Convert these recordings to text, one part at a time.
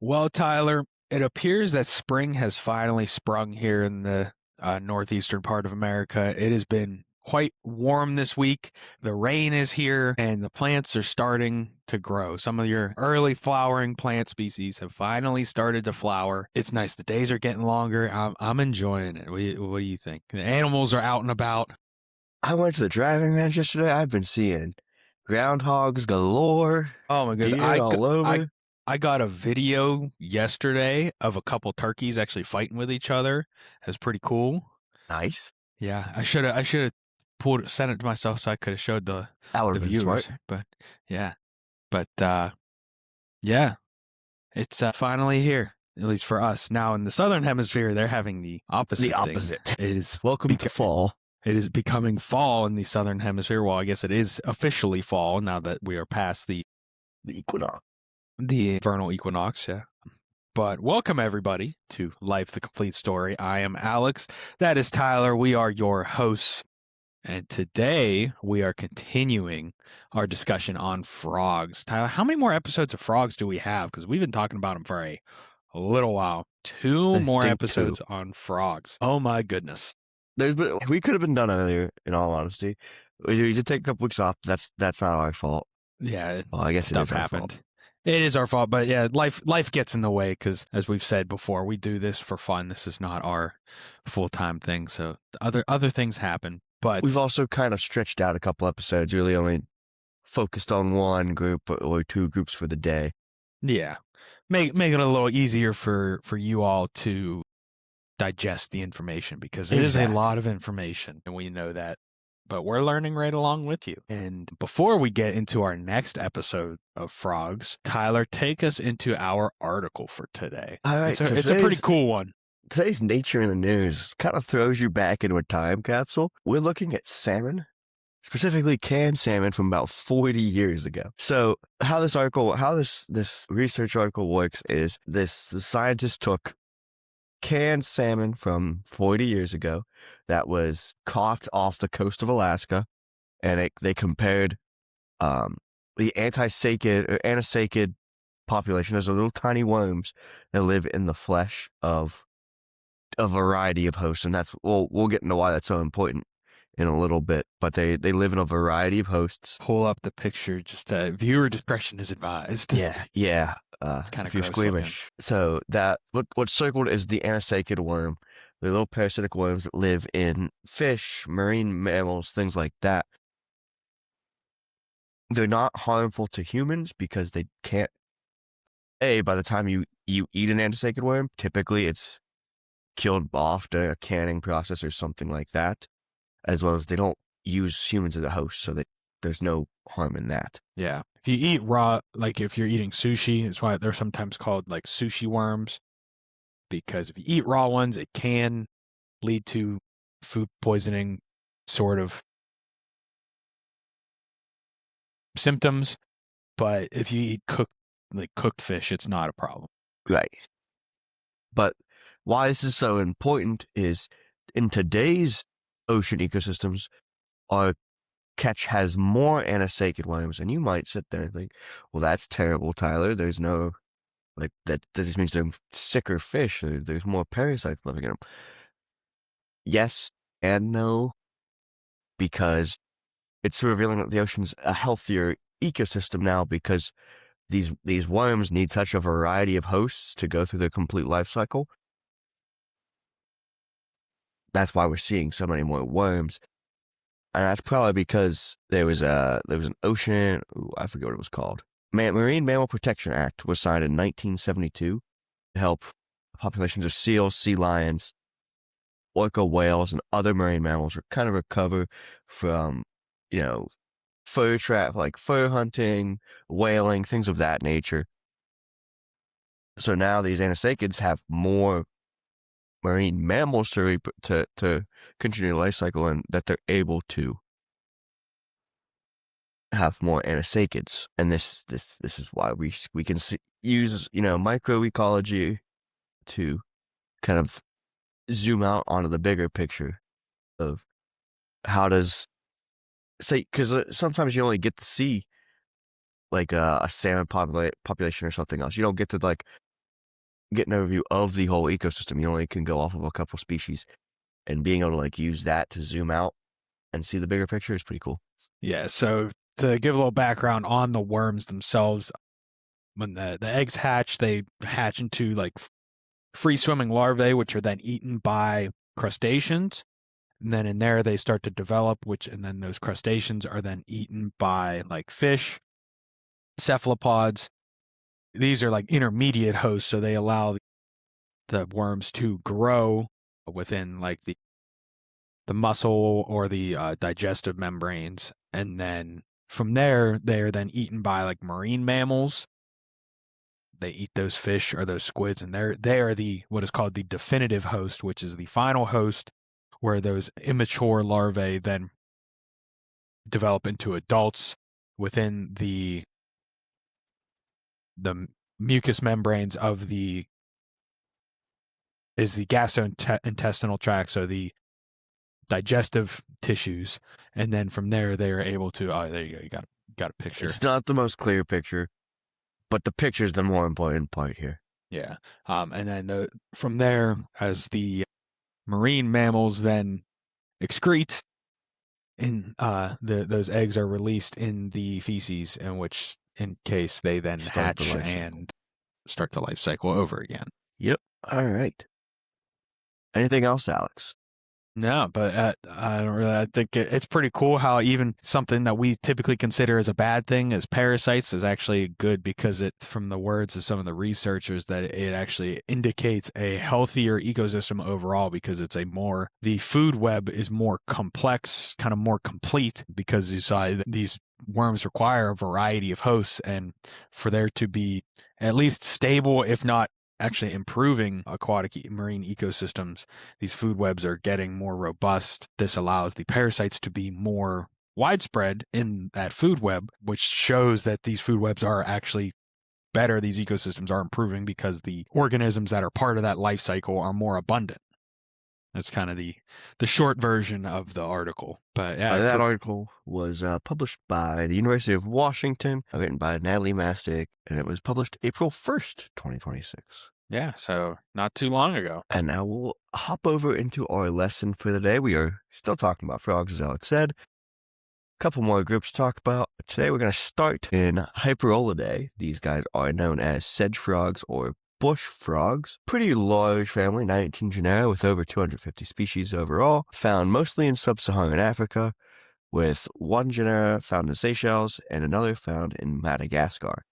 Well, Tyler, it appears that spring has finally sprung here in the northeastern part of America. It has been quite warm this week. The rain is here and the plants are starting to grow. Some of your early flowering plant species have finally started to flower. It's nice. The days are getting longer. I'm enjoying it. What do you think? The animals are out and about. I went to the driving range yesterday. I've been seeing groundhogs galore, Oh my goodness. deer all over. I got a video yesterday of a couple turkeys actually fighting with each other. It was pretty cool. Nice. Yeah, I should have sent it to myself so I could have showed the viewers. Smart. But yeah. Yeah, it's finally here, at least for us. Now in the southern hemisphere, they're having the opposite. It is welcome to fall. It is becoming fall in the southern hemisphere. Well, I guess it is officially fall now that we are past the equinox. The vernal equinox, yeah. But welcome, everybody, to Life, the Complete Story. I am Alex. That is Tyler. We are your hosts. And today we are continuing our discussion on frogs. Tyler, how many more episodes of frogs do we have? Because we've been talking about them for a little while. Two more episodes on frogs. Oh, my goodness. We could have been done earlier, in all honesty. We did take a couple weeks off. That's not our fault. Yeah, well, I guess stuff happened. It is our fault, but yeah, life gets in the way because, as we've said before, we do this for fun. This is not our full-time thing, so other things happen. But we've also kind of stretched out a couple episodes, really only focused on one group or two groups for the day. Yeah, make it a little easier for you all to digest the information because it is a lot of information, and we know that. But we're learning right along with you. And before we get into our next episode of Frogs, Tyler, take us into our article for today. All right, it's a pretty cool one. Today's Nature in the News kind of throws you back into a time capsule. We're looking at salmon, specifically canned salmon from about 40 years ago. So how this research article works is the scientists took canned salmon from 40 years ago that was caught off the coast of Alaska, and they compared the anasacid population. Those are little tiny worms that live in the flesh of a variety of hosts, and we'll get into why that's so important in a little bit, but they live in a variety of hosts. Pull up the picture, just viewer discretion is advised. Yeah. It's kind of if you're squeamish. So that what's circled is the anasacid worm. They're little parasitic worms that live in fish, marine mammals, things like that. They're not harmful to humans because they can't. By the time you eat an anasacid worm, typically it's killed off during a canning process or something like that, as well as they don't use humans as a host, so that there's no harm in that. Yeah. If you eat raw, like if you're eating sushi, it's why they're sometimes called like sushi worms, because if you eat raw ones, it can lead to food poisoning sort of symptoms. But if you eat cooked fish, it's not a problem. Right. But why this is so important is in today's ocean ecosystems, our catch has more anasacid worms, and you might sit there and think, well, that's terrible, Tyler. There's no, that just means they're sicker fish. There's more parasites living in them. Yes and no, because it's revealing that the ocean's a healthier ecosystem now, because these worms need such a variety of hosts to go through their complete life cycle. That's why we're seeing so many more worms. And that's probably because there was an ocean, I forget what it was called. Marine Mammal Protection Act was signed in 1972 to help populations of seals, sea lions, orca whales, and other marine mammals kind of recover from, fur hunting, whaling, things of that nature. So now these anasacids have more marine mammals to continue the life cycle, and that they're able to have more anasacids. And this is why we can use microecology to kind of zoom out onto the bigger picture of how does because sometimes you only get to see like a salmon population or something else. You don't get to get an overview of the whole ecosystem. You only can go off of a couple species, and being able to like use that to zoom out and see the bigger picture is pretty cool. Yeah, so to give a little background on the worms themselves, when the eggs hatch, they hatch into like free swimming larvae, which are then eaten by crustaceans. And then in there they start to develop, and then those crustaceans are then eaten by like fish, cephalopods. These are like intermediate hosts, so they allow the worms to grow within like the muscle or the digestive membranes. And then from there, they are then eaten by like marine mammals. They eat those fish or those squids, and they are the what is called the definitive host, which is the final host, where those immature larvae then develop into adults within the mucous membranes of the gastrointestinal tract, so the digestive tissues, and then from there they are able to. Oh, there you go. You got a picture. It's not the most clear picture, but the picture's the more important part here. Yeah, and then from there, as the marine mammals then excrete, in those eggs are released in the feces, in case they then hatch and start the life cycle over again. Yep. All right. Anything else, Alex? No, but I think it's pretty cool how even something that we typically consider as a bad thing as parasites is actually good, because from the words of some of the researchers, that it actually indicates a healthier ecosystem overall, because the food web is more complex, kind of more complete, because these worms require a variety of hosts, and for there to be at least stable, if not actually improving aquatic marine ecosystems, these food webs are getting more robust. This allows the parasites to be more widespread in that food web, which shows that these food webs are actually better. These ecosystems are improving because the organisms that are part of that life cycle are more abundant. That's kind of the short version of the article. But yeah, that article was published by the University of Washington, written by Natalie Mastic, and it was published April 1st, 2026. Yeah, so not too long ago. And now we'll hop over into our lesson for the day. We are still talking about frogs, as Alex said. A couple more groups to talk about. Today we're going to start in Hyperolidae. These guys are known as sedge frogs or bush frogs. Pretty large family, 19 genera with over 250 species overall, found mostly in sub-Saharan Africa, with one genera found in Seychelles and another found in Madagascar.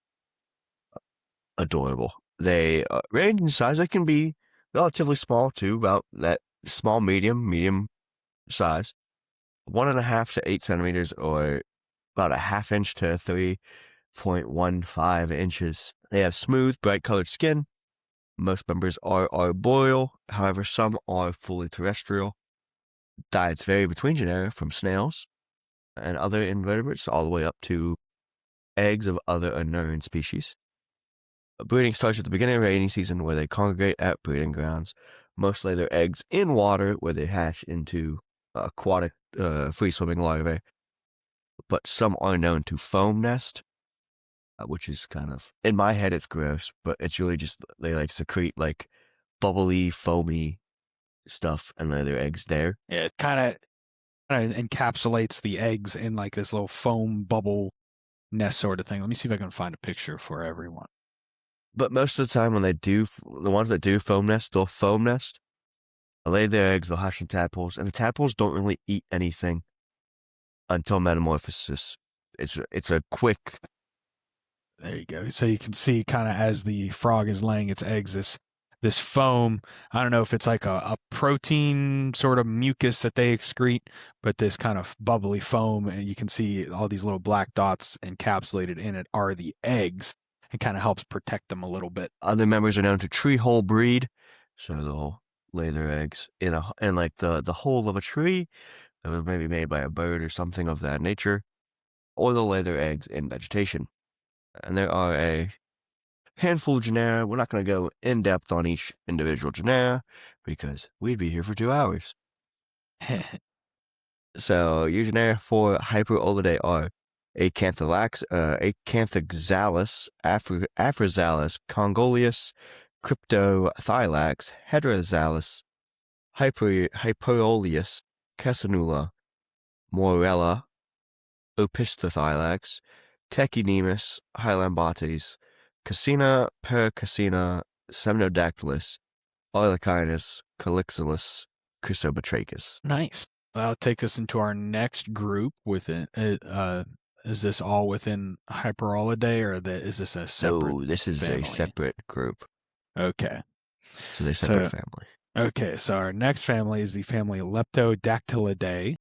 Adorable. They range in size. They can be relatively small too, about that small, medium size, 1.5 to 8 centimeters, or about a ½ inch to 3.15 inches. They have smooth, bright-colored skin. Most members are arboreal, however, some are fully terrestrial. Diets vary between genera, from snails and other invertebrates all the way up to eggs of other unknown species. Breeding starts at the beginning of rainy season, where they congregate at breeding grounds. Most lay their eggs in water, where they hatch into aquatic free-swimming larvae. But some are known to foam nest, which is kind of, in my head, it's gross, but it's really just, they like secrete like bubbly, foamy stuff and lay their eggs there. Yeah, it kind of encapsulates the eggs in like this little foam bubble nest sort of thing. Let me see if I can find a picture for everyone. But most of the time when they do, the ones that do foam nest, they'll foam nest, they'll lay their eggs, they'll hatch in tadpoles, and the tadpoles don't really eat anything until metamorphosis. It's a quick... There you go. So you can see kind of as the frog is laying its eggs, this foam, I don't know if it's like a protein sort of mucus that they excrete, but this kind of bubbly foam, and you can see all these little black dots encapsulated in it are the eggs. It kind of helps protect them a little bit. Other members are known to tree hole breed, so they'll lay their eggs in like the hole of a tree that was maybe made by a bird or something of that nature, or they'll lay their eggs in vegetation. And there are a handful of genera. We're not going to go in depth on each individual genera because we'd be here for 2 hours. So your genera for Hyperolidae are Acanthoxalis, Aphrosalis, Congoleus, Cryptothylax, Heterozalis, Hyperoleus, Cassanula, Morella, Opistothylax, Tachynemus, Hylambates, Cassina, Paracassina, Semnodactylus, Arlechinus, Calixilus, Chrysobatrachus. Nice. That'll take us into our next group within. Is this all within Hyperolidae, or is this a separate? No, this is family? a separate group. Okay. So they're separate family. Okay, so our next family is the family Leptodactylidae.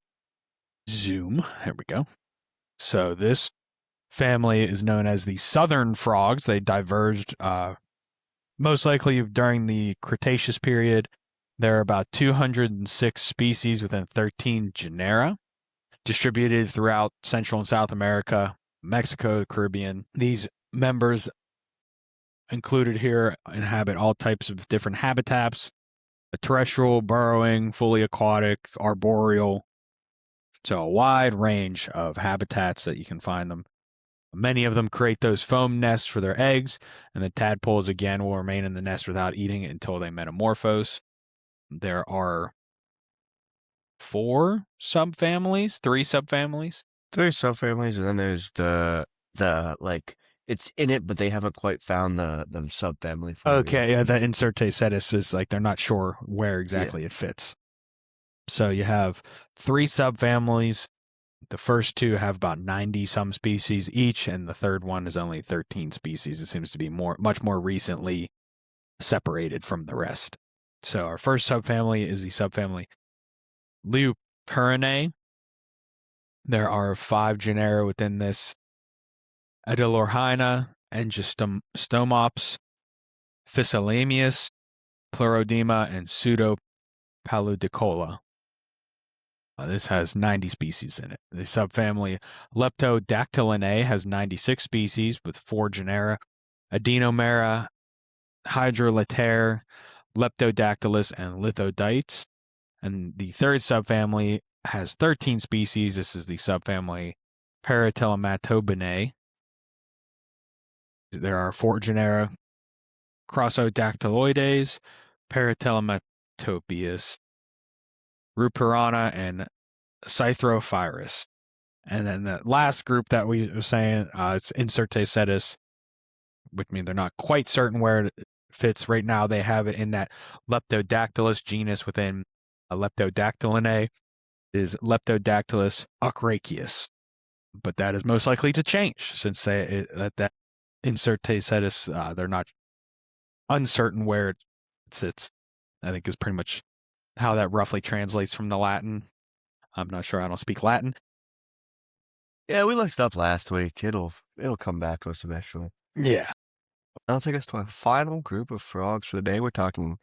Zoom. There we go. So this family is known as the southern frogs. They diverged most likely during the Cretaceous period. There are about 206 species within 13 genera, distributed throughout Central and South America, Mexico, the Caribbean. These members included here inhabit all types of different habitats: terrestrial, burrowing, fully aquatic, arboreal. So a wide range of habitats that you can find them. Many of them create those foam nests for their eggs, and the tadpoles, again, will remain in the nest without eating it until they metamorphose. There are three subfamilies. Three subfamilies, and then there's the like, it's in it, but they haven't quite found the subfamily. Okay, yeah, the Incertacetus is like, they're not sure where exactly it fits. So you have three subfamilies. The first two have about 90 some species each, and the third one is only 13 species. It seems to be much more recently separated from the rest. So our first subfamily is the subfamily Leoperinae. There are 5 genera within this: Edilorhina, Angiostomops, Physalamius, Pleurodema, and Pseudopaludicola. This has 90 species in it. The subfamily Leptodactylinae has 96 species with 4 genera: Adenomera, Hydrolater, Leptodactylus, and Lithodites. And the third subfamily has 13 species. This is the subfamily Paratelomatobinae. There are 4 genera: Crossodactyloides, Paratelomatobius, Ruperana, and Cythrophyrus. And then the last group that we were saying, it's Incertacetus, which means they're not quite certain where it fits. Right now, they have it in that Leptodactylus genus within Leptodactylinae is Leptodactylus ochraceus. But that is most likely to change, since that Incertacetus, they're not uncertain where it sits. I think is pretty much how that roughly translates from the Latin. I'm not sure. I don't speak Latin. Yeah, we looked it up last week. It'll come back to us eventually. Yeah. That'll take us to our final group of frogs for the day. We're talking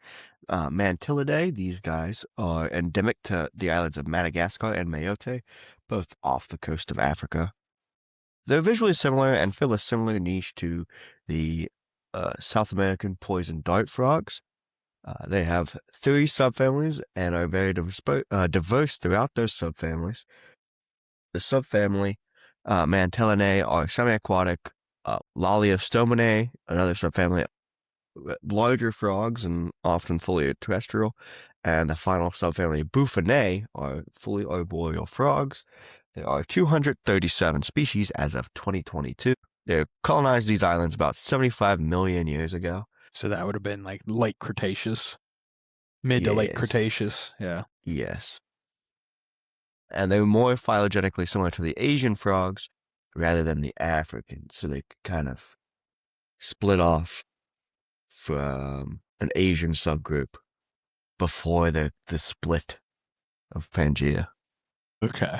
Mantillidae. These guys are endemic to the islands of Madagascar and Mayotte, both off the coast of Africa. They're visually similar and fill a similar niche to the South American poison dart frogs. They have 3 subfamilies and are very diverse throughout those subfamilies. The subfamily Mantellinae are semi-aquatic. Loliostominae, another subfamily, larger frogs and often fully terrestrial. And the final subfamily Boophinae are fully arboreal frogs. There are 237 species as of 2022. They colonized these islands about 75 million years ago. So that would have been like late Cretaceous, mid to late Cretaceous. Yeah. Yes. And they're more phylogenetically similar to the Asian frogs rather than the African. So they kind of split off from an Asian subgroup before the split of Pangea. Okay.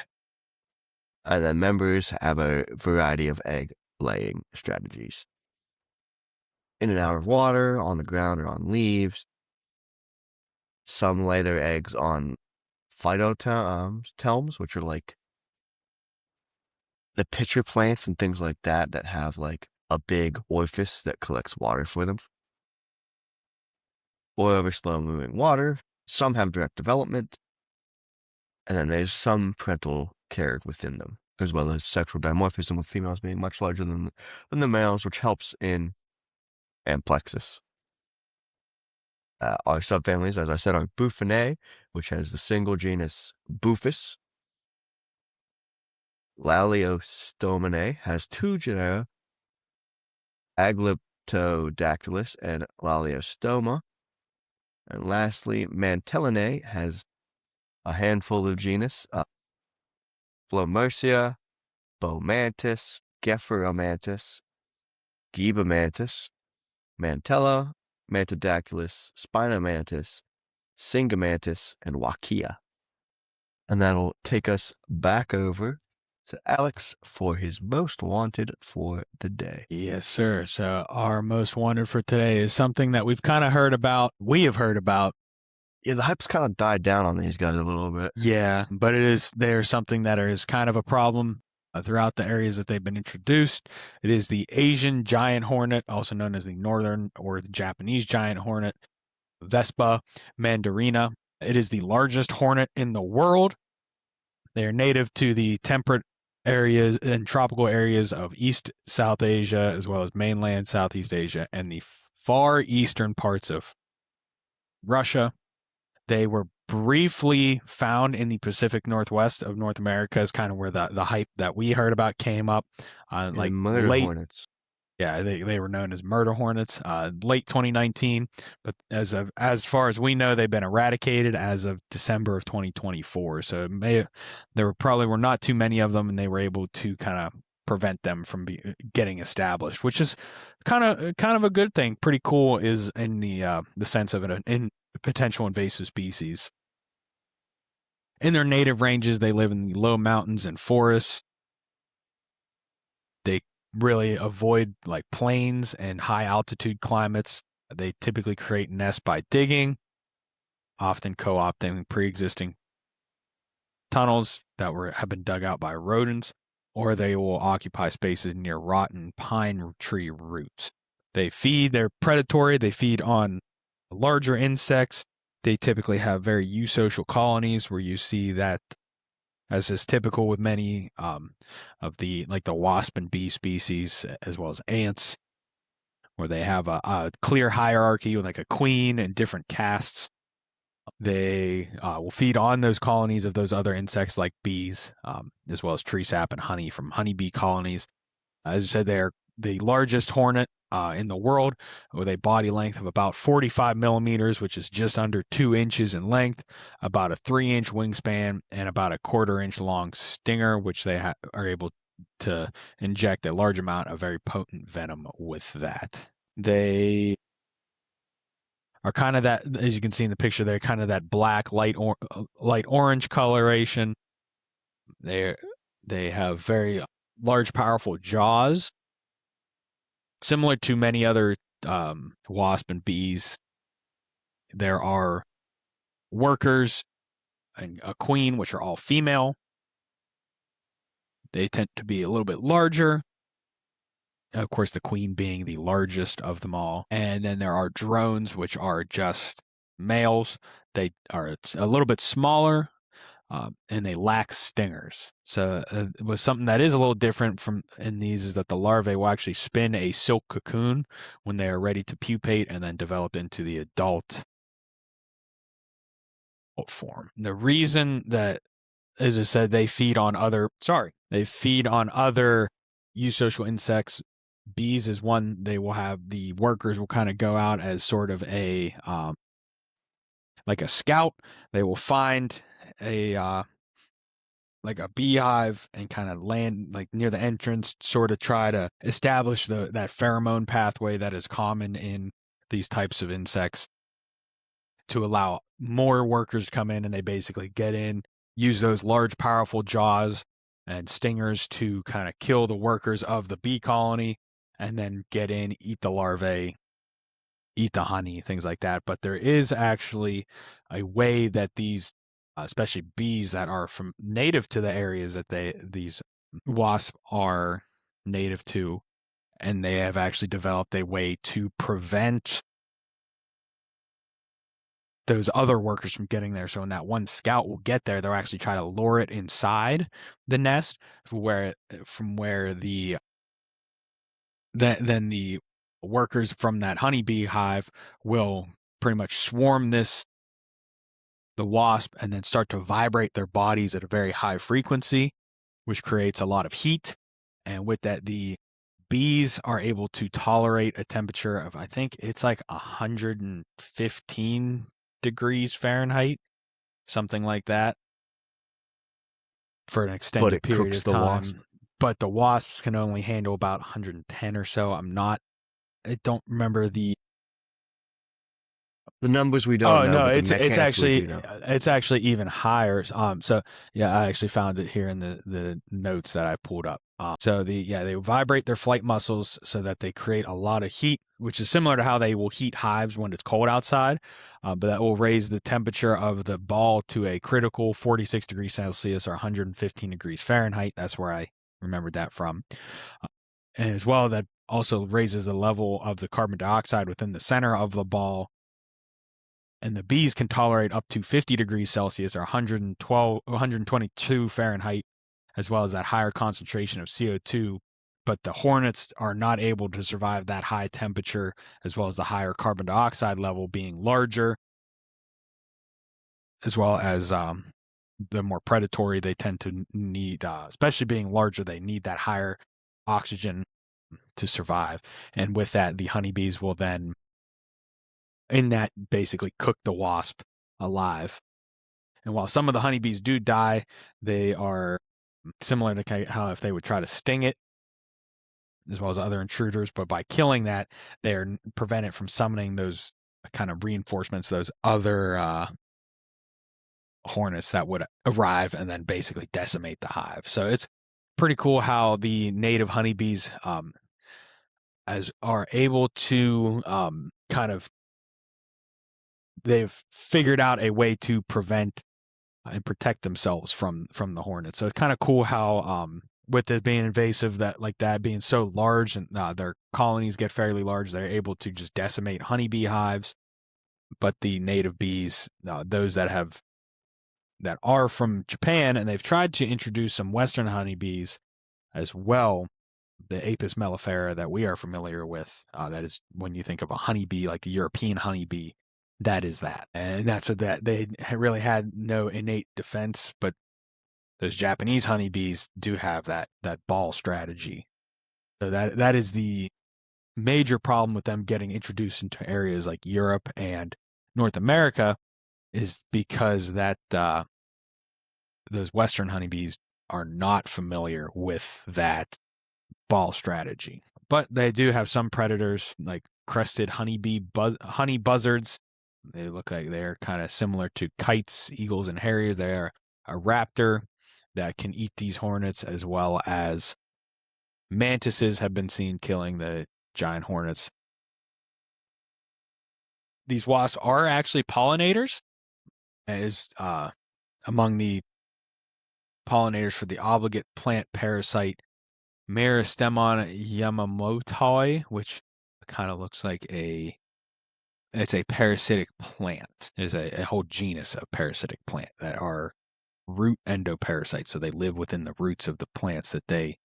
And then members have a variety of egg-laying strategies. In and out of water, on the ground, or on leaves. Some lay their eggs on phytothelms, which are like the pitcher plants and things like that have like a big orifice that collects water for them. Or over slow-moving water. Some have direct development. And then there's some parental care within them, as well as sexual dimorphism, with females being much larger than the males, which helps in amplexus. Our subfamilies, as I said, are Boophinae, which has the single genus Boophis. Laliostominae has two genera, Aglyptodactylus and Laliostoma. And lastly, Mantellinae has a handful of genus, Blomercia, Bomantis, Gephyromantis, Gibamantis, Mantella, Mantodactylus, Spinomantis, Singamantis, and Wakia. And that'll take us back over to Alex for his most wanted for the day. Yes, sir. So our most wanted for today is something that we've kind of heard about. We have heard about. Yeah, the hype's kind of died down on these guys a little bit. Yeah, but there's something that is kind of a problem throughout the areas that they've been introduced. It is the Asian giant hornet, also known as the northern or the Japanese giant hornet, Vespa mandarina. It is the largest hornet in the world. They are native to the temperate areas and tropical areas of East South Asia, as well as mainland Southeast Asia and the far eastern parts of Russia. They were briefly found in the Pacific Northwest of North America, is kind of where the hype that we heard about came up. Like murder hornets. Yeah, they were known as murder hornets. Late 2019, but as far as we know, they've been eradicated as of December of 2024. So there probably were not too many of them, and they were able to kind of prevent them from getting established, which is kind of a good thing. Pretty cool is in the sense of an potential invasive species. In their native ranges, they live in the low mountains and forests. They really avoid like plains and high altitude climates. They typically create nests by digging, often co-opting pre-existing tunnels that have been dug out by rodents, or they will occupy spaces near rotten pine tree roots. They're predatory. They feed on larger insects. They typically have very eusocial colonies where you see that, as is typical with many of the wasp and bee species, as well as ants, where they have a clear hierarchy with like a queen and different castes. They will feed on those colonies of those other insects like bees, as well as tree sap and honey from honeybee colonies. As I said, they're the largest hornet in the world, with a body length of about 45 millimeters, which is just under 2 inches in length, about a 3-inch wingspan, and about a 1/4-inch long stinger, which they are able to inject a large amount of very potent venom with that. They are kind of that, as you can see in the picture, they're kind of that black, light orange coloration. They have very large, powerful jaws. Similar to many other wasp and bees, there are workers and a queen, which are all female. They tend to be a little bit larger. Of course, the queen being the largest of them all. And then there are drones, which are just males. They are a little bit smaller, and they lack stingers. So it was something that is a little different from in these is that the larvae will actually spin a silk cocoon when they are ready to pupate and then develop into the adult form. The reason that, as I said, they feed on other eusocial insects. Bees is one. They will have the workers will kind of go out as sort of a like a scout. They will find a like a beehive and kind of land like near the entrance, sort of try to establish that pheromone pathway that is common in these types of insects to allow more workers to come in, and they basically get in, use those large, powerful jaws and stingers to kind of kill the workers of the bee colony, and then get in, eat the larvae, eat the honey, things like that. But there is actually a way that these, especially bees that are from native to the areas that these wasps are native to, and they have actually developed a way to prevent those other workers from getting there. So when that one scout will get there, they'll actually try to lure it inside the nest, where the workers from that honeybee hive will pretty much swarm the wasp and then start to vibrate their bodies at a very high frequency, which creates a lot of heat. And with that, the bees are able to tolerate a temperature of, I think it's like 115 degrees Fahrenheit, something like that, for an extended period of time. But the wasps can only handle about 110 or so. I don't remember the numbers we don't know. No, but it's actually even higher. So yeah, I actually found it here in the notes that I pulled up. They vibrate their flight muscles so that they create a lot of heat, which is similar to how they will heat hives when it's cold outside. But that will raise the temperature of the ball to a critical 46 degrees Celsius or 115 degrees Fahrenheit. That's where I remembered that from. And as well, that also raises the level of the carbon dioxide within the center of the ball. And the bees can tolerate up to 50 degrees Celsius or 122 Fahrenheit, as well as that higher concentration of CO2. But the hornets are not able to survive that high temperature, as well as the higher carbon dioxide level being larger, as well as the more predatory they tend to need, especially being larger, they need that higher oxygen to survive. And with that, the honeybees will then basically cook the wasp alive. And while some of the honeybees do die, they are similar to how if they would try to sting it, as well as other intruders, but by killing that, they're prevent it from summoning those kind of reinforcements, those other hornets that would arrive and then basically decimate the hive. So it's pretty cool how the native honeybees are able to they've figured out a way to prevent and protect themselves from the hornets. So it's kind of cool how with it being invasive, that being so large and their colonies get fairly large, they're able to just decimate honeybee hives. But the native bees, those that are from Japan, and they've tried to introduce some Western honeybees as well, the Apis mellifera that we are familiar with, that is when you think of a honeybee, like the European honeybee, that is that. And that's what they really had no innate defense, but those Japanese honeybees do have that ball strategy. So that is the major problem with them getting introduced into areas like Europe and North America, is because that those Western honeybees are not familiar with that ball strategy. But they do have some predators like crested honey buzzards. They look like they're kind of similar to kites, eagles, and harriers. They are a raptor that can eat these hornets, as well as mantises have been seen killing the giant hornets. These wasps are actually pollinators, as among the pollinators for the obligate plant parasite Meristemon yamamotoi, which kind of looks like it's a parasitic plant. There's a whole genus of parasitic plant that are root endoparasites. So they live within the roots of the plants that they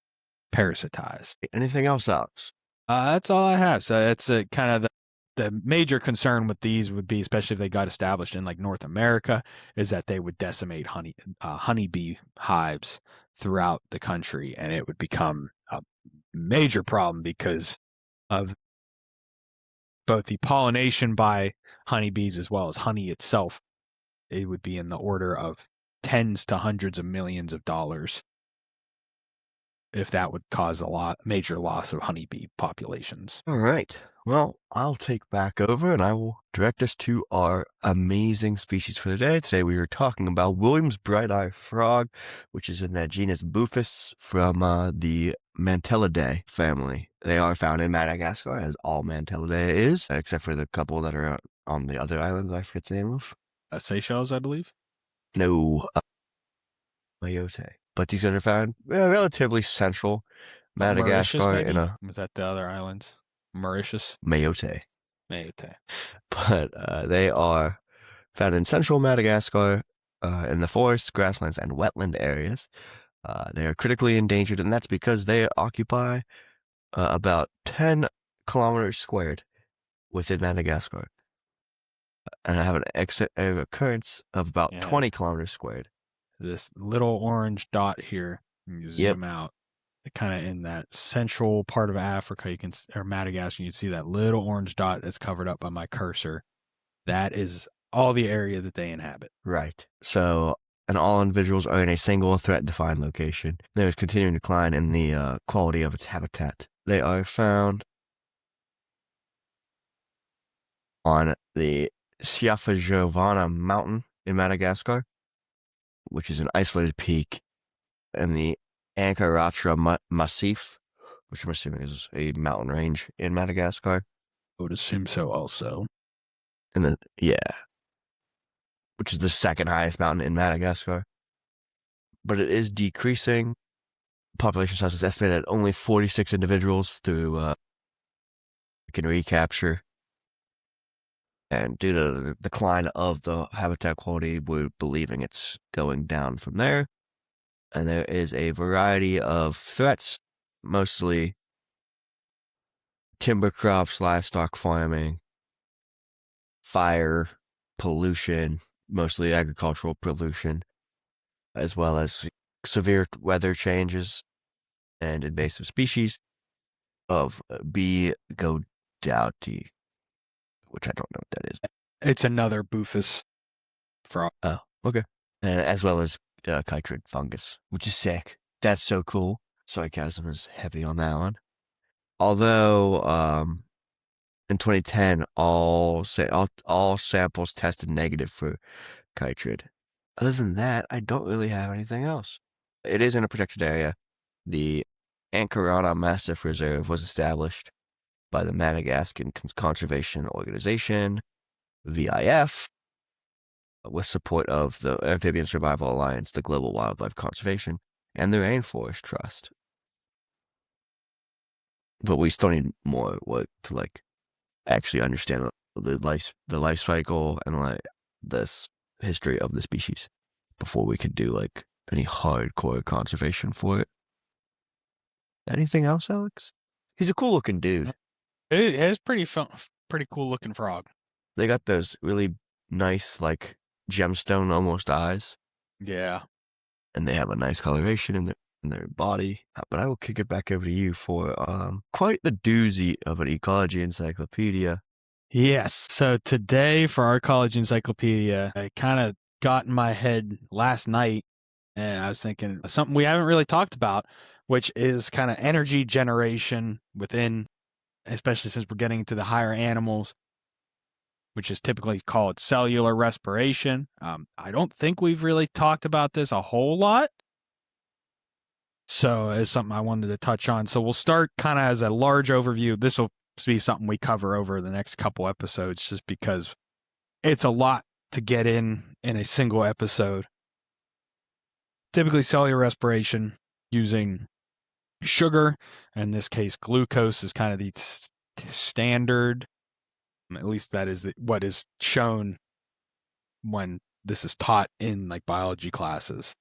parasitize. Anything else, Alex? That's all I have. So it's kind of the major concern with these would be, especially if they got established in like North America, is that they would decimate honeybee hives throughout the country, and it would become a major problem because of both the pollination by honeybees as well as honey itself. It would be in the order of tens to hundreds of millions of dollars if that would cause major loss of honeybee populations. All right. Well, I'll take back over and I will direct us to our amazing species for the day. Today we are talking about William's bright-eye frog, which is in that genus Boophis from the Mantellidae family. They are found in Madagascar, as all Mantellidae is, except for the couple that are on the other islands I forget the name of. Seychelles, I believe? No, Mayotte. But these are found relatively central Madagascar. Was that the other islands? Mauritius? Mayotte. Mayotte. But they are found in central Madagascar in the forests, grasslands, and wetland areas. They are critically endangered, and that's because they occupy about 10 kilometers squared within Madagascar. and have an exit area of occurrence of about Yeah. 20 kilometers squared. This little orange dot here, you Yep. zoom out, kind of in that central part of Africa, or Madagascar, you can see that little orange dot that's covered up by my cursor. That is all the area that they inhabit. Right. So, and all individuals are in a single threat-defined location. There is continuing decline in the quality of its habitat. They are found on the Schiaffaggiovana mountain in Madagascar, which is an isolated peak, and the Ankaratra Massif, which I'm assuming is a mountain range in Madagascar. I would assume so also. And then, which is the second highest mountain in Madagascar. But it is decreasing. Population size was estimated at only 46 individuals through can recapture. And due to the decline of the habitat quality, we're believing it's going down from there. And there is a variety of threats, mostly timber crops, livestock farming, fire, pollution, mostly agricultural pollution, as well as severe weather changes and invasive species of B. godouti, which I don't know what that is. It's another Boophis frog. Oh, okay. As well as chytrid fungus, which is sick. That's so cool. Sarcasm is heavy on that one. Although in 2010, all samples tested negative for chytrid. Other than that, I don't really have anything else. It is in a protected area. The Ankaratra Massif Reserve was established by the Madagascar Conservation Organization, VIF, with support of the Amphibian Survival Alliance, the Global Wildlife Conservation, and the Rainforest Trust. But we still need more work to actually understand the life cycle and this history of the species before we could do any hardcore conservation for it. Anything else, Alex? He's a cool looking dude. It is pretty cool looking frog. They got those really nice gemstone almost eyes. Yeah. And they have a nice coloration in their body. But I will kick it back over to you for quite the doozy of an ecology encyclopedia. Yes. So today for our ecology encyclopedia, I kind of got in my head last night, and I was thinking something we haven't really talked about, which is kind of energy generation within, especially since we're getting into the higher animals, which is typically called cellular respiration. I don't think we've really talked about this a whole lot. So it's something I wanted to touch on. So we'll start kind of as a large overview. This will be something we cover over the next couple episodes, just because it's a lot to get in a single episode. Typically cellular respiration using sugar, in this case glucose, is kind of the standard. At least that is what is shown when this is taught in biology classes.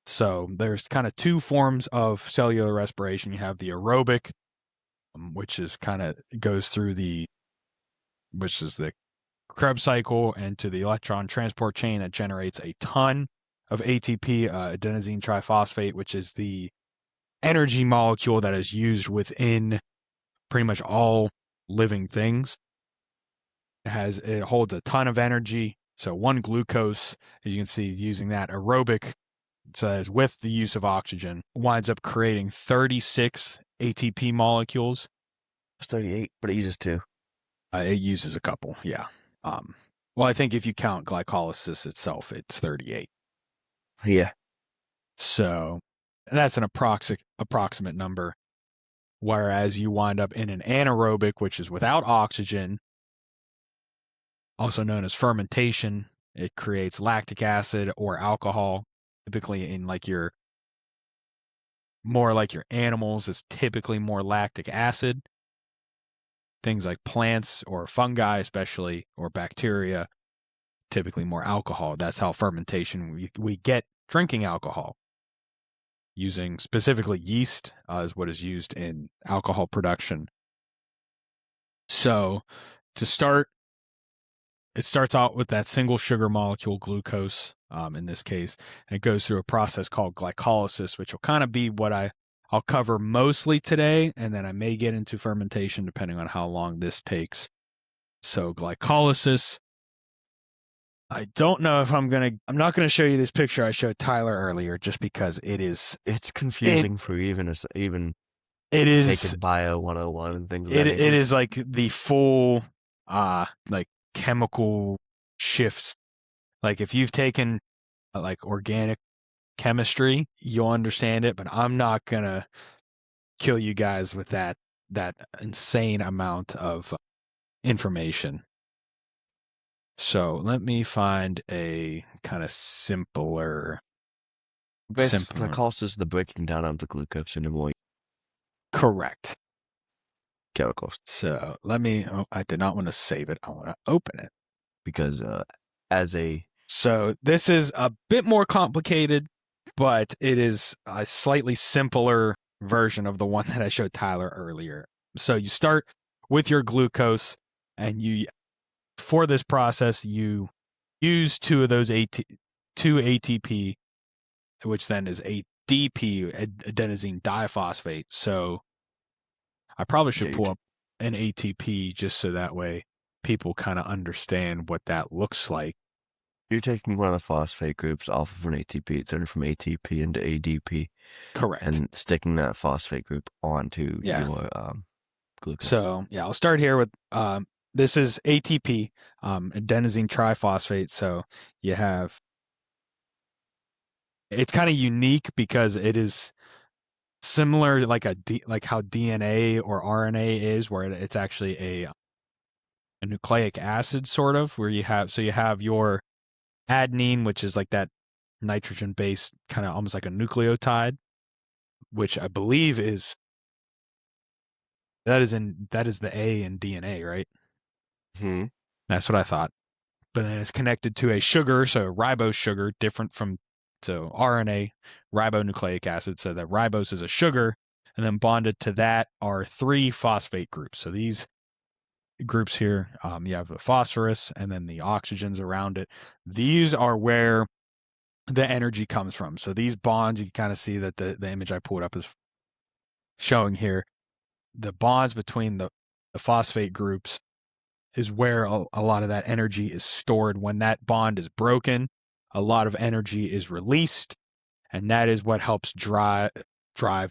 So there's kind of two forms of cellular respiration. You have the aerobic, which is goes through which is the Krebs cycle and to the electron transport chain that generates a ton of ATP, adenosine triphosphate, which is the energy molecule that is used within pretty much all living things. It holds a ton of energy. So one glucose, as you can see, using that aerobic, says with the use of oxygen, winds up creating 36 ATP molecules. It's 38, but it uses 2. It uses a couple, yeah. Well, I think if you count glycolysis itself, it's 38. Yeah. So that's an approximate number. Whereas you wind up in an anaerobic, which is without oxygen, also known as fermentation. It creates lactic acid or alcohol. Typically in your animals is typically more lactic acid. Things like plants or fungi, especially, or bacteria, typically more alcohol. That's how fermentation, we get drinking alcohol. Using specifically yeast is what is used in alcohol production. So to start it starts out with that single sugar molecule, glucose, in this case, and it goes through a process called glycolysis, which will kind of be what I'll cover mostly today, and then I may get into fermentation depending on how long this takes. So glycolysis, I don't know if I'm not gonna show you this picture I showed Tyler earlier, just because it's confusing for even it is taking bio 101 and things. It is like the full like chemical shifts. Like if you've taken like organic chemistry, you'll understand it, but I'm not gonna kill you guys with that insane amount of information. So let me find a kind of simpler. Glycolysis is the breaking down of the glucose into more correct chemicals. So let me. Oh, I did not want to save it. I want to open it because So this is a bit more complicated, but it is a slightly simpler version of the one that I showed Tyler earlier. So you start with your glucose, and for this process, you use two of those 2 ATP, which then is ADP, adenosine diphosphate. So I probably should pull up an ATP just so that way people kind of understand what that looks like. You're taking one of the phosphate groups off of an ATP, turning from ATP into ADP. Correct. And sticking that phosphate group onto your glucose. So, I'll start here with this is ATP, adenosine triphosphate. So you have, it's kind of unique because it is similar like how DNA or RNA is, where it's actually a nucleic acid sort of, where you have your adenine, which is like that nitrogen based kind of almost like a nucleotide, which I believe that is the A in DNA, right? Hmm. That's what I thought. But then it's connected to a sugar, so ribose sugar, different from RNA, ribonucleic acid. So that ribose is a sugar, and then bonded to that are 3 phosphate groups. So these groups here, you have the phosphorus and then the oxygens around it. These are where the energy comes from. So these bonds, you can kind of see that the image I pulled up is showing here. The bonds between the phosphate groups is where a lot of that energy is stored. When that bond is broken, a lot of energy is released, and that is what helps drive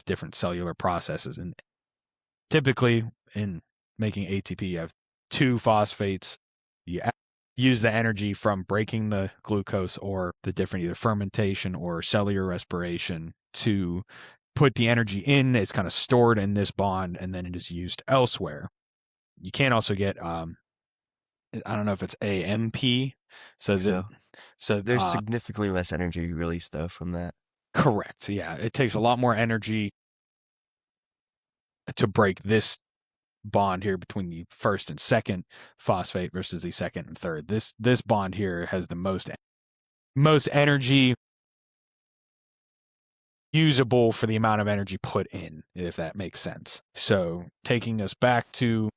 different cellular processes. And typically in making ATP, you have 2 phosphates. You use the energy from breaking the glucose or the different either fermentation or cellular respiration to put the energy in. It's kind of stored in this bond, and then it is used elsewhere. You can also get I don't know if it's AMP. So there's significantly less energy released though from that. Correct. Yeah, it takes a lot more energy to break this bond here between the first and second phosphate versus the second and third. This bond here has the most energy usable for the amount of energy put in, if that makes sense. So taking us back to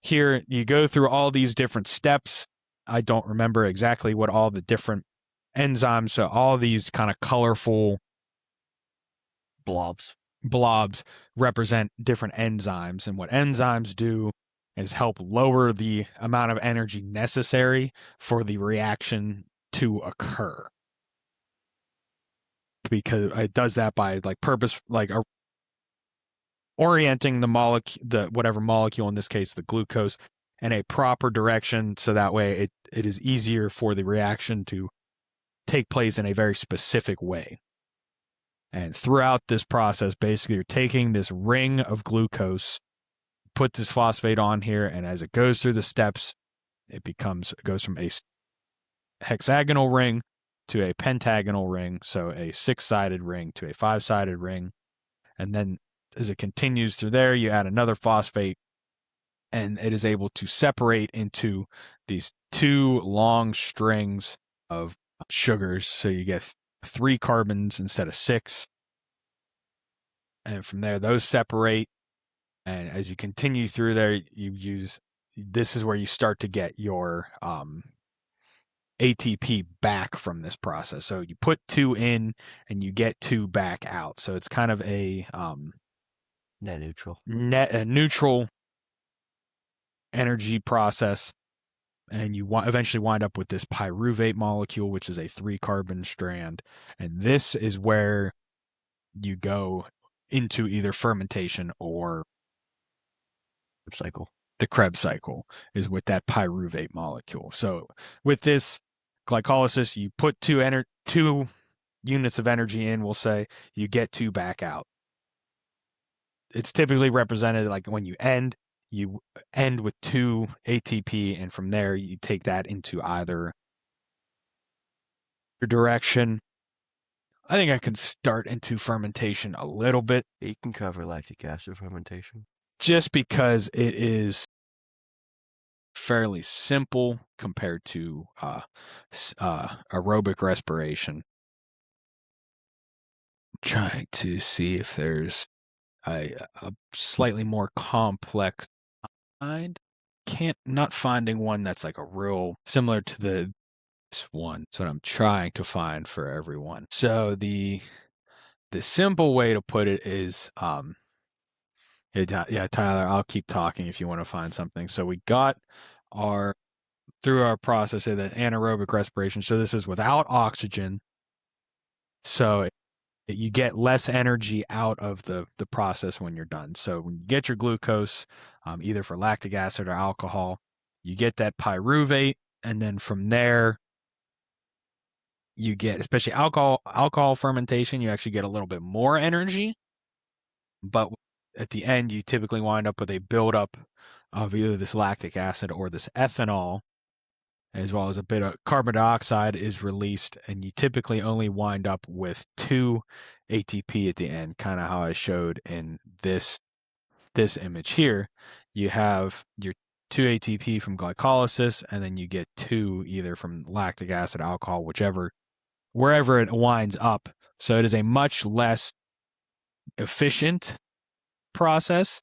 here, you go through all these different steps. I don't remember exactly what all the different enzymes, so all these kind of colorful blobs represent different enzymes. And what enzymes do is help lower the amount of energy necessary for the reaction to occur. Because it does that by orienting whatever molecule, in this case the glucose, in a proper direction, so that way it is easier for the reaction to take place in a very specific way. And throughout this process, basically you're taking this ring of glucose, put this phosphate on here, and as it goes through the steps, it goes from a hexagonal ring to a pentagonal ring, so a 6-sided ring to a 5-sided ring. And then as it continues through there, you add another phosphate, and it is able to separate into these 2 long strings of sugars. So you get 3 carbons instead of 6. And from there, those separate. And as you continue through there, this is where you start to get your ATP back from this process. So you put 2 in and you get 2 back out. So it's kind of a Net neutral. a neutral energy process. And you eventually wind up with this pyruvate molecule, which is a 3-carbon strand. And this is where you go into either fermentation or cycle. The Krebs cycle is with that pyruvate molecule. So with this glycolysis, you put 2 units of energy in, we'll say, you get 2 back out. It's typically represented like when you end with 2 ATP, and from there you take that into either direction. I think I can start into fermentation a little bit. You can cover lactic acid fermentation. Just because it is fairly simple compared to aerobic respiration. I'm trying to see if there's a slightly more complex kind. Not finding one that's like a real similar to this one. That's what I'm trying to find for everyone. So the simple way to put it is yeah, Tyler, I'll keep talking if you want to find something. So we got through our process of the anaerobic respiration. So this is without oxygen. So you get less energy out of the process when you're done. So when you get your glucose, either for lactic acid or alcohol, you get that pyruvate. And then from there, you get, especially alcohol fermentation, you actually get a little bit more energy. But at the end, you typically wind up with a buildup of either this lactic acid or this ethanol, as well as a bit of carbon dioxide is released, and you typically only wind up with 2 ATP at the end, kind of how I showed in this image here. You have your 2 ATP from glycolysis, and then you get 2 either from lactic acid, alcohol, wherever it winds up. So it is a much less efficient process,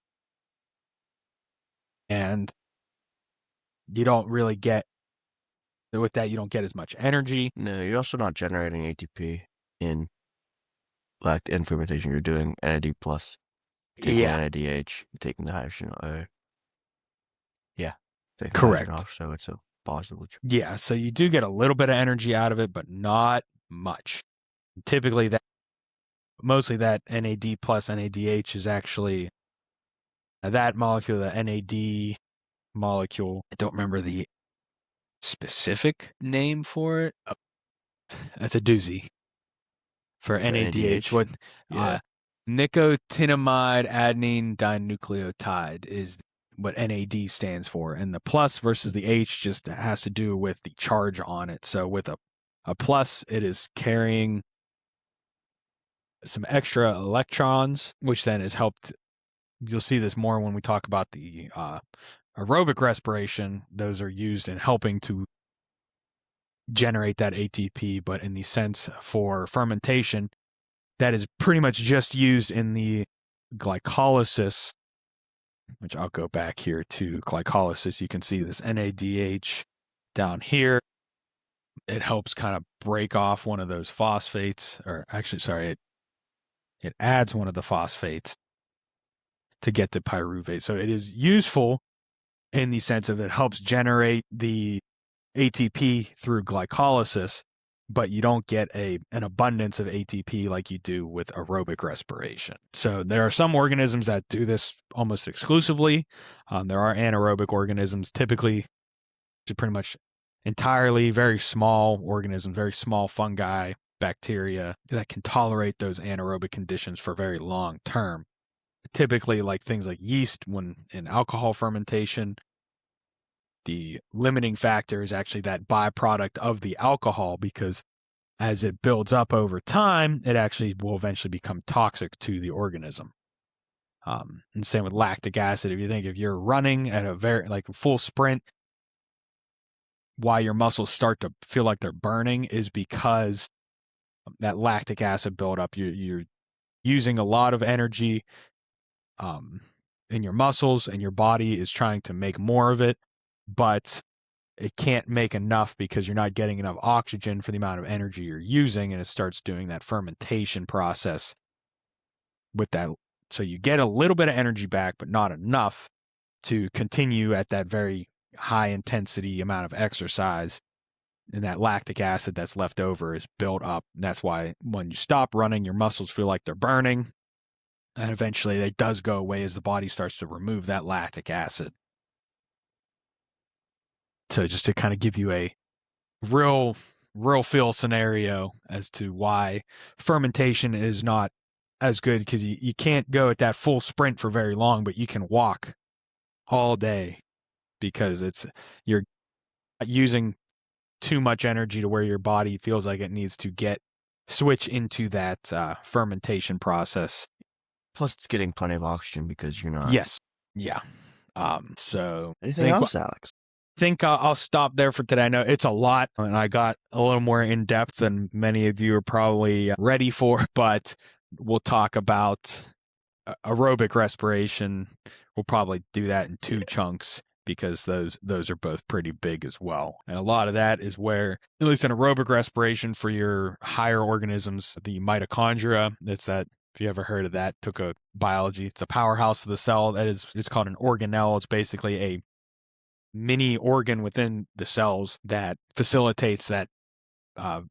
and you don't really get, with that, you don't get as much energy. No, you're also not generating ATP in fermentation. You're doing NAD+. Taking NADH, taking the hydrogen. Correct. Off, so it's a positive. Yeah, so you do get a little bit of energy out of it, but not much. Typically, mostly that NAD plus NADH is actually that molecule, the NAD molecule. I don't remember the specific name for it. Oh, that's a doozy for NADH. What? Nicotinamide adenine dinucleotide is what NAD stands for, and the plus versus the H just has to do with the charge on it. So with a plus, it is carrying some extra electrons, which then is helped. You'll see this more when we talk about the aerobic respiration. Those are used in helping to generate that ATP, but in the sense for fermentation, that is pretty much just used in the glycolysis, which I'll go back here to glycolysis. You can see this NADH down here. It helps kind of break off one of those phosphates, or actually, sorry, it adds one of the phosphates to get the pyruvate. So it is useful in the sense of it helps generate the ATP through glycolysis, but you don't get an abundance of ATP like you do with aerobic respiration. So there are some organisms that do this almost exclusively. There are anaerobic organisms, typically pretty much entirely very small organisms, very small fungi, bacteria that can tolerate those anaerobic conditions for very long term. Typically like things like yeast, when in alcohol fermentation, the limiting factor is actually that byproduct of the alcohol, because as it builds up over time, it actually will eventually become toxic to the organism. And same with lactic acid. If you're running at a very full sprint, why your muscles start to feel like they're burning is because that lactic acid buildup. You're using a lot of energy in your muscles, and your body is trying to make more of it, but it can't make enough because you're not getting enough oxygen for the amount of energy you're using, and it starts doing that fermentation process with that. So you get a little bit of energy back, but not enough to continue at that very high intensity amount of exercise. And that lactic acid that's left over is built up. And that's why when you stop running, your muscles feel like they're burning. And eventually it does go away as the body starts to remove that lactic acid. So just to kind of give you a real feel scenario as to why fermentation is not as good, because you can't go at that full sprint for very long, but you can walk all day because you're using too much energy to where your body feels like it needs to switch into that fermentation process. Plus, it's getting plenty of oxygen because you're not. Yes. Yeah. So anything else, Alex? I think I'll stop there for today. I know it's a lot, and I got a little more in depth than many of you are probably ready for, but we'll talk about aerobic respiration. We'll probably do that in 2 chunks because those are both pretty big as well. And a lot of that is where, at least in aerobic respiration for your higher organisms, the mitochondria, it's that, if you ever heard of that, took a biology, it's the powerhouse of the cell. It's called an organelle. It's basically a mini organ within the cells that facilitates that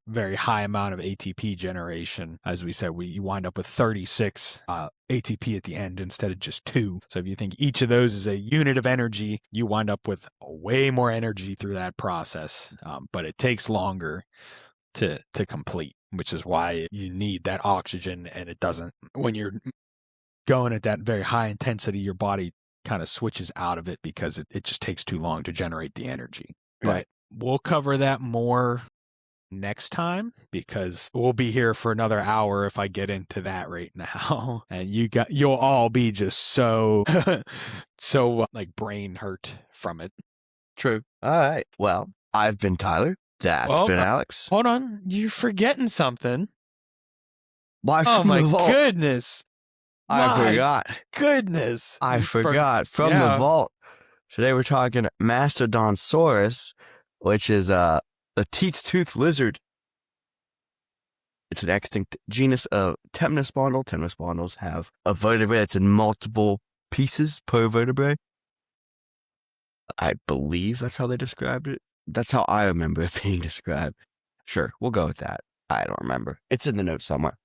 very high amount of ATP generation. As we said, you wind up with 36 ATP at the end instead of just 2. So if you think each of those is a unit of energy, you wind up with way more energy through that process. But it takes longer to complete, which is why you need that oxygen. And it doesn't, when you're going at that very high intensity, your body kind of switches out of it because it just takes too long to generate the energy. Right. But we'll cover that more next time because we'll be here for another hour if I get into that right now. And you'll all be just so like brain hurt from it. True. All right. Well, I've been Tyler. That's been Alex. Hold on. You're forgetting something. Why? Oh my the vault. goodness. I forgot. Goodness. I forgot. From the vault. Today we're talking Mastodonsaurus, which is the teeth-toothed lizard. It's an extinct genus of Temnospondyl. Temnospondyls have a vertebrae that's in multiple pieces per vertebrae. I believe that's how they described it. That's how I remember it being described. Sure, we'll go with that. I don't remember. It's in the notes somewhere.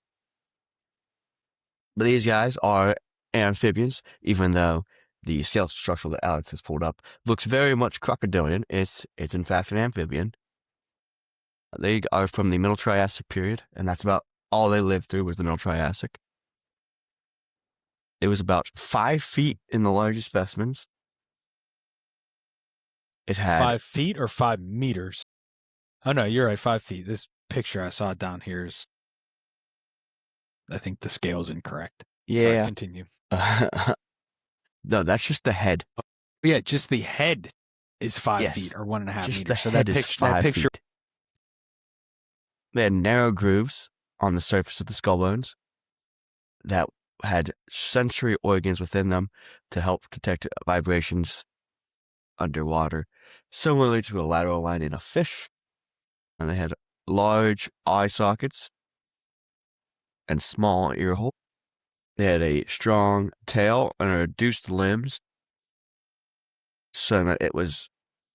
But these guys are amphibians, even though the skeletal structure that Alex has pulled up looks very much crocodilian. It's in fact an amphibian. They are from the Middle Triassic period, and that's about all they lived through was the Middle Triassic. It was about 5 feet in the largest specimens. It had 5 feet or 5 meters? Oh no, you're right, 5 feet. This picture I saw down here is, I think the scale's incorrect. Yeah. Sorry, continue. No, that's just the head. Yeah, just the head is 5 feet or 1.5 just meters. The so head that is 5 picture. Feet. They had narrow grooves on the surface of the skull bones that had sensory organs within them to help detect vibrations underwater, similarly to a lateral line in a fish. And they had large eye sockets and small ear holes. They had a strong tail and reduced limbs, so that it was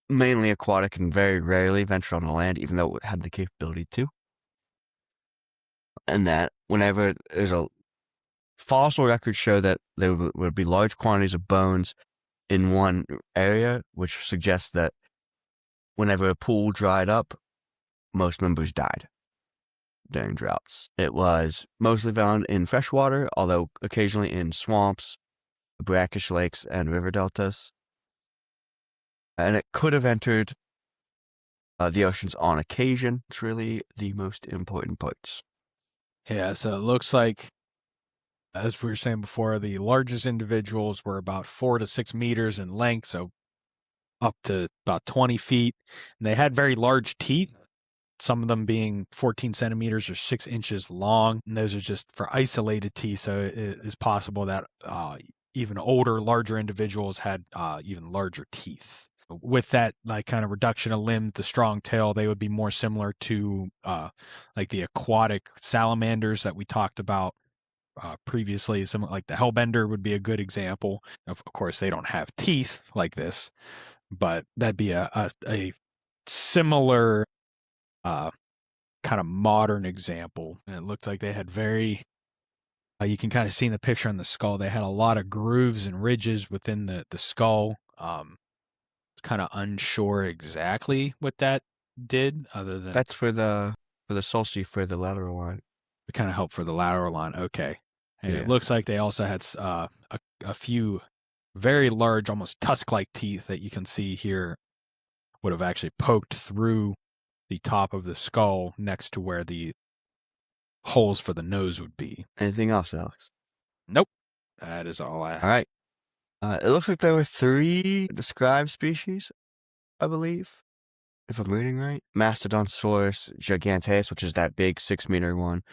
mainly aquatic and very rarely ventured on the land, even though it had the capability to. And that whenever there's a fossil records show that there would be large quantities of bones in one area, which suggests that whenever a pool dried up, most members died during droughts. It was mostly found in freshwater, although occasionally in swamps, brackish lakes, and river deltas. And it could have entered the oceans on occasion. It's really the most important parts. Yeah, so it looks like, as we were saying before, the largest individuals were about 4 to 6 meters in length, so up to about 20 feet. And they had very large teeth, some of them being 14 centimeters or 6 inches long. And those are just for isolated teeth, so it is possible that even older, larger individuals had even larger teeth. with that like kind of reduction of limbs, the strong tail, they would be more similar to like the aquatic salamanders that we talked about previously. Something like the hellbender would be a good example. Of course, they don't have teeth like this, but that'd be a similar kind of modern example. And it looked like they had very you can kind of see in the picture on the skull, they had a lot of grooves and ridges within the skull. It's kind of unsure exactly what that did, other than That's for the sulci for the lateral line. it kind of helped for the lateral line. Okay, and Yeah. it looks like they also had a few very large, almost tusk-like teeth that you can see here would have actually poked through the top of the skull next to where the holes for the nose would be. Anything else, Alex? Nope, that is all I have. All right. It looks like there were 3 described species, I believe, if I'm reading right. Mastodonsaurus giganteus, which is that big 6-meter one.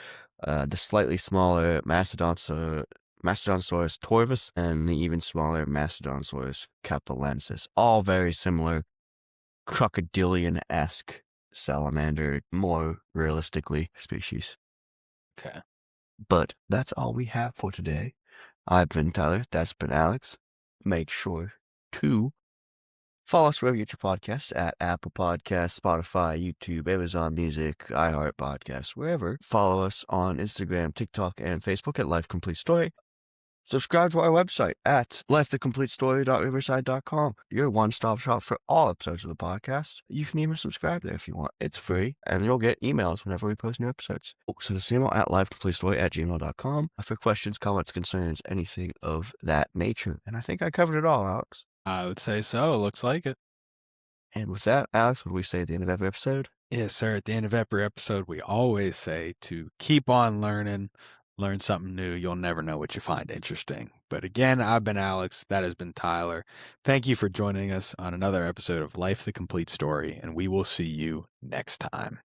The slightly smaller Mastodonsaurus torvus, and the even smaller Mastodonsaurus capelensis. All very similar, crocodilian-esque salamander, more realistically, species. Okay. But that's all we have for today. I've been Tyler. That's been Alex. Make sure to follow us wherever you get your podcasts at Apple Podcasts, Spotify, YouTube, Amazon Music, iHeart Podcasts, wherever. Follow us on Instagram, TikTok, and Facebook at Life Complete Story. Subscribe to our website at lifethecompletstory.riverside.com. Your one-stop shop for all episodes of the podcast. You can even subscribe there if you want. It's free, and you'll get emails whenever we post new episodes. Send us an email at lifecompletestory@gmail.com for questions, comments, concerns, anything of that nature. And I think I covered it all, Alex. I would say so. It looks like it. And with that, Alex, what do we say at the end of every episode? Yes, sir. At the end of every episode, we always say to keep on learning. Learn something new. You'll never know what you find interesting. But again, I've been Alex. That has been Tyler. Thank you for joining us on another episode of Life the Complete Story, and we will see you next time.